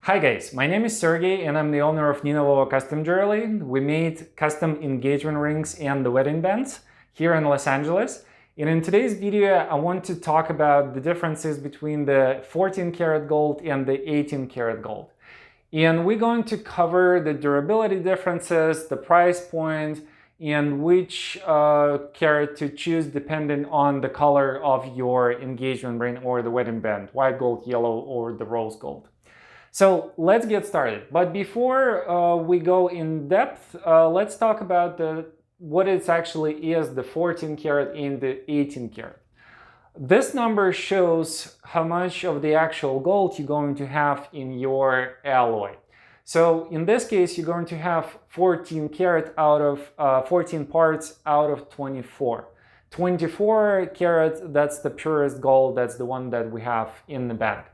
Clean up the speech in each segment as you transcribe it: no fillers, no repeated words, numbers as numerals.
Hi guys, my name is Sergey and I'm the owner of NinaVova Custom Jewelry. We made custom engagement rings and the wedding bands here in Los Angeles. And in today's video, I want to talk about the differences between the 14 karat gold and the 18 karat gold. And we're going to cover the durability differences, the price point, and which carat to choose depending on the color of your engagement ring or the wedding band, white gold, yellow, or the rose gold. So let's get started. But before we go in depth, let's talk about what it actually is, the 14 karat and the 18 karat. This number shows how much of the actual gold you're going to have in your alloy. So in this case, you're going to have 14 karat out of 14 parts out of 24. 24 karat, that's the purest gold, that's the one that we have in the bag.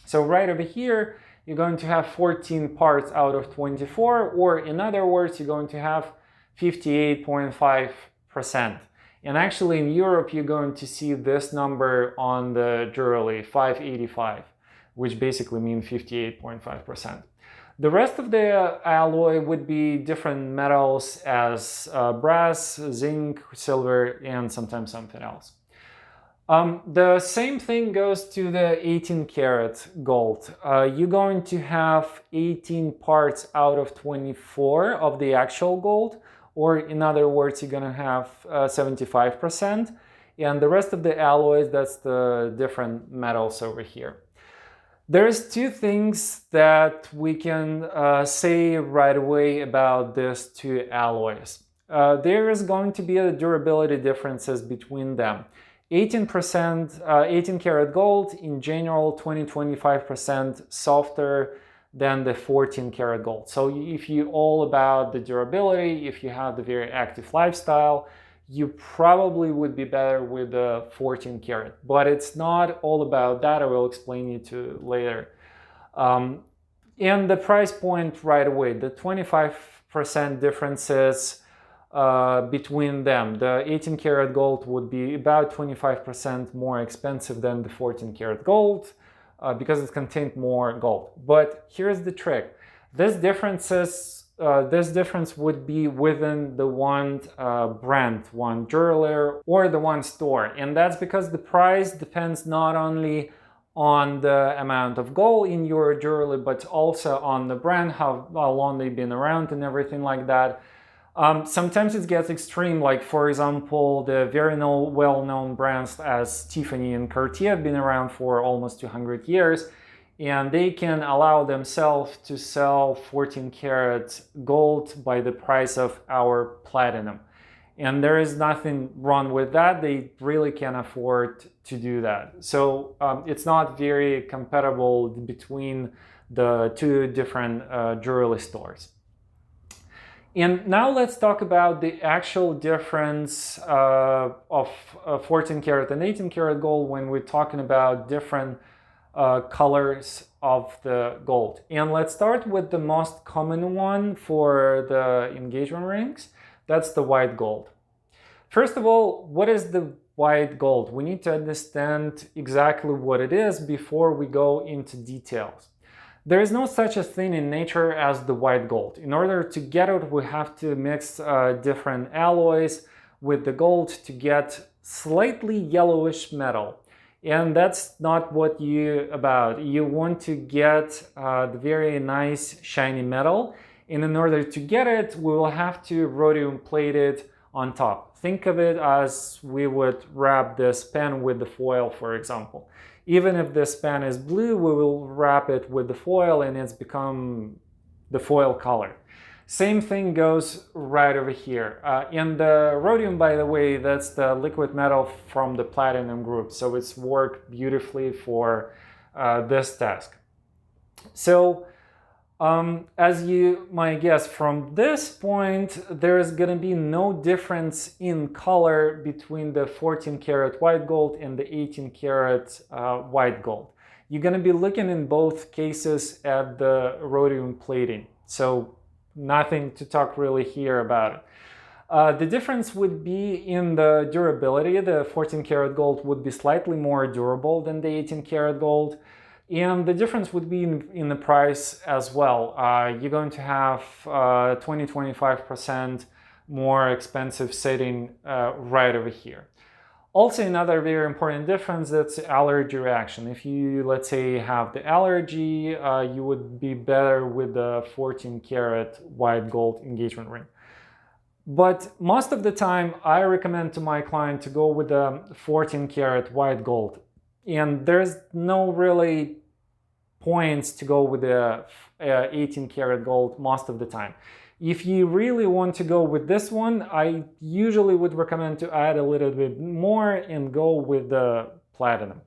So right over here, you're going to have 14 parts out of 24, or in other words, you're going to have 58.5%. And actually in Europe, you're going to see this number on the jewelry, 585, which basically means 58.5%. The rest of the alloy would be different metals as brass, zinc, silver, and sometimes something else. The same thing goes to the 18 karat gold. You're going to have 18 parts out of 24 of the actual gold, or in other words, you're going to have 75%. And the rest of the alloys, that's the different metals over here. There's two things that we can say right away about these two alloys. There is going to be a durability differences between them. 18 karat gold, in general, 20-25% softer than the 14 karat gold. So if you're all about the durability, if you have the very active lifestyle, you probably would be better with the 14 karat. But it's not all about that. I will explain it to you later. And the price point right away, the 25% differences between them. The 18 karat gold would be about 25% more expensive than the 14 karat gold because it contained more gold. But here's the trick. This difference would be within the one brand, one jeweler, or the one store. And that's because the price depends not only on the amount of gold in your jewelry, but also on the brand, how long they've been around and everything like that. Sometimes it gets extreme, like for example, the very well-known brands as Tiffany and Cartier have been around for almost 200 years, and they can allow themselves to sell 14 karat gold by the price of our platinum. And there is nothing wrong with that. They really can afford to do that. So it's not very compatible between the two different jewelry stores. And now let's talk about the actual difference of 14 karat and 18 karat gold when we're talking about different colors of the gold. And let's start with the most common one for the engagement rings. That's the white gold. First of all, what is the white gold? We need to understand exactly what it is before we go into details. There is no such a thing in nature as the white gold. In order to get it, we have to mix different alloys with the gold to get slightly yellowish metal. And that's not what you're about. You want to get the very nice shiny metal. And in order to get it, we will have to rhodium plate it on top. Think of it as we would wrap this pen with the foil, for example. Even if this pen is blue, we will wrap it with the foil and it's become the foil color. Same thing goes right over here. And the rhodium, by the way, that's the liquid metal from the platinum group. So it's worked beautifully for this task. So as you might guess, from this point, there is going to be no difference in color between the 14 karat white gold and the 18 karat white gold. You're going to be looking in both cases at the rhodium plating. So nothing to talk really here about it. The difference would be in the durability. The 14 karat gold would be slightly more durable than the 18 karat gold. And the difference would be in the price as well. You're going to have 20-25% more expensive setting right over here. Also, another very important difference, that's allergy reaction. If you, let's say, have the allergy, you would be better with the 14 karat white gold engagement ring. But most of the time, I recommend to my client to go with the 14 karat white gold. And there's no really points to go with the 18 karat gold most of the time. If you really want to go with this one, I usually would recommend to add a little bit more and go with the platinum.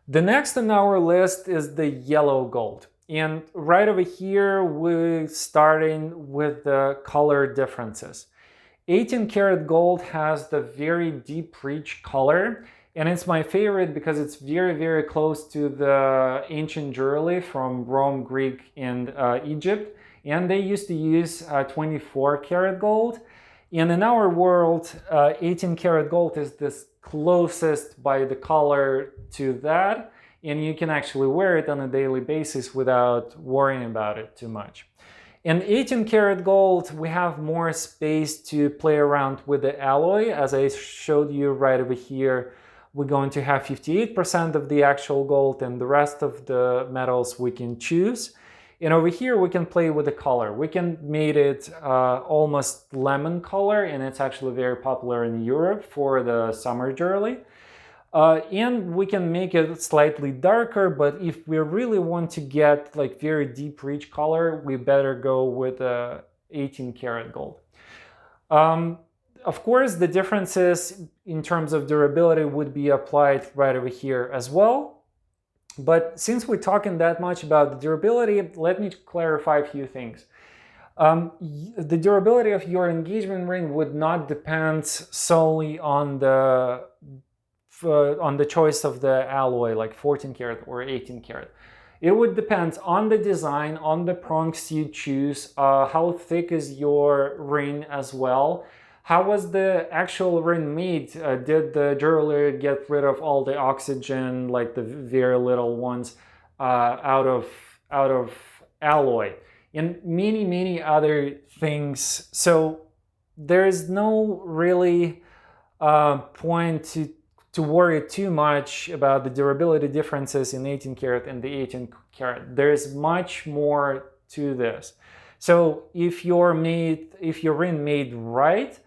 The next on our list is the yellow gold. And right over here, we're starting with the color differences. 18 karat gold has the very deep rich color, and it's my favorite because it's very, very close to the ancient jewelry from Rome, Greek, and Egypt. And they used to use 24 karat gold. And in our world, 18 karat gold is this closest by the color to that. And you can actually wear it on a daily basis without worrying about it too much. In 18 karat gold, we have more space to play around with the alloy. As I showed you right over here, we're going to have 58% of the actual gold, and the rest of the metals we can choose. And over here, we can play with the color. We can make it almost lemon color, and it's actually very popular in Europe for the summer jewelry. And we can make it slightly darker, but if we really want to get like very deep rich color, we better go with 18 karat gold. Of course, the differences in terms of durability would be applied right over here as well. But since we're talking that much about the durability, let me clarify a few things. The durability of your engagement ring would not depend solely on the choice of the alloy, like 14 karat or 18 karat. It would depend on the design, on the prongs you choose, how thick is your ring as well. How was the actual ring made? Did the jeweler get rid of all the oxygen, like the very little ones, out of alloy? And many other things. So there is no really point to worry too much about the durability differences in 18 karat and the 18 karat. There is much more to this. So if your ring made right,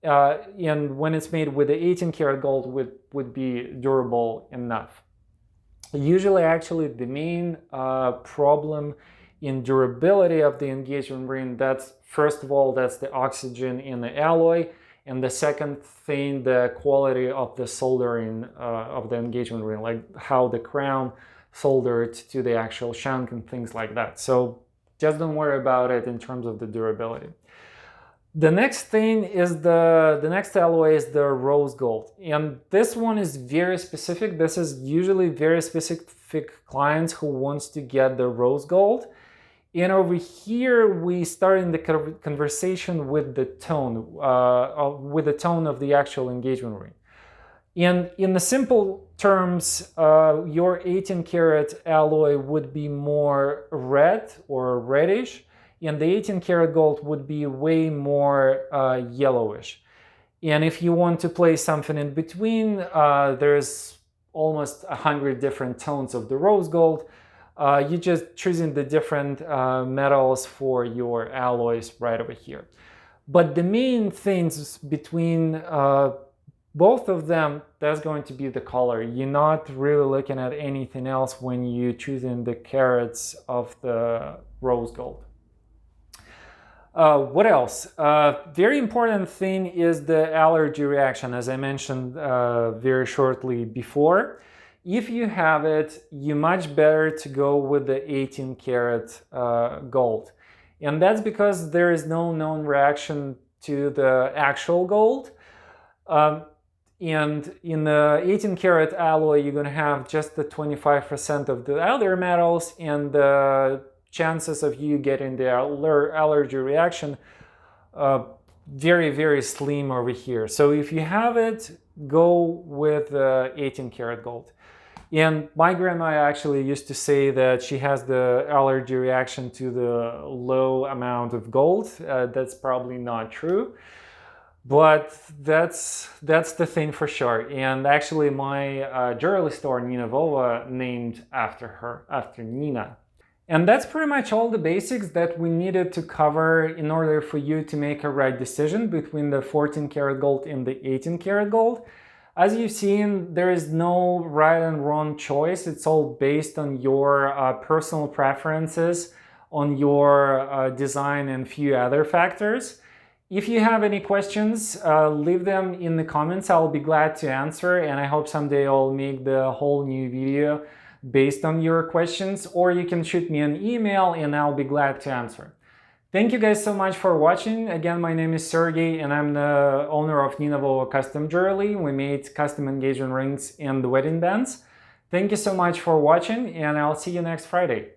and when it's made with the 18 karat gold would be durable enough. Usually, actually, the main problem in durability of the engagement ring, that's first of all, that's the oxygen in the alloy, and the second thing, the quality of the soldering of the engagement ring, like how the crown soldered to the actual shank and things like that. So just don't worry about it in terms of the durability. The next thing is the next alloy is the rose gold, and this one is very specific. This is usually very specific clients who wants to get the rose gold. And over here we start in the conversation with the tone, of the actual engagement ring. And in the simple terms, your 18 karat alloy would be more red or reddish, and the 18 karat gold would be way more yellowish. And if you want to play something in between, there's almost 100 different tones of the rose gold. You're just choosing the different metals for your alloys right over here. But the main things between both of them, that's going to be the color. You're not really looking at anything else when you're choosing the carats of the rose gold. What else? Very important thing is the allergy reaction, as I mentioned very shortly before. If you have it, you're much better to go with the 18 karat gold. And that's because there is no known reaction to the actual gold. And in the 18 karat alloy, you're going to have just the 25% of the other metals, and the chances of you getting the allergy reaction very, very slim over here. So if you have it, go with 18 karat gold. And my grandma actually used to say that she has the allergy reaction to the low amount of gold. That's probably not true, but that's the thing for sure. And actually, my jewelry store, NinaVova, named after her, after Nina. And that's pretty much all the basics that we needed to cover in order for you to make a right decision between the 14 karat gold and the 18 karat gold. As you've seen, there is no right and wrong choice. It's all based on your personal preferences, on your design, and few other factors. If you have any questions, leave them in the comments. I'll be glad to answer, and I hope someday I'll make the whole new video based on your questions, or you can shoot me an email and I'll be glad to answer. Thank you guys so much for watching. Again, my name is Sergey and I'm the owner of NinaVova Custom Jewelry. We made custom engagement rings and wedding bands. Thank you so much for watching, and I'll see you next Friday.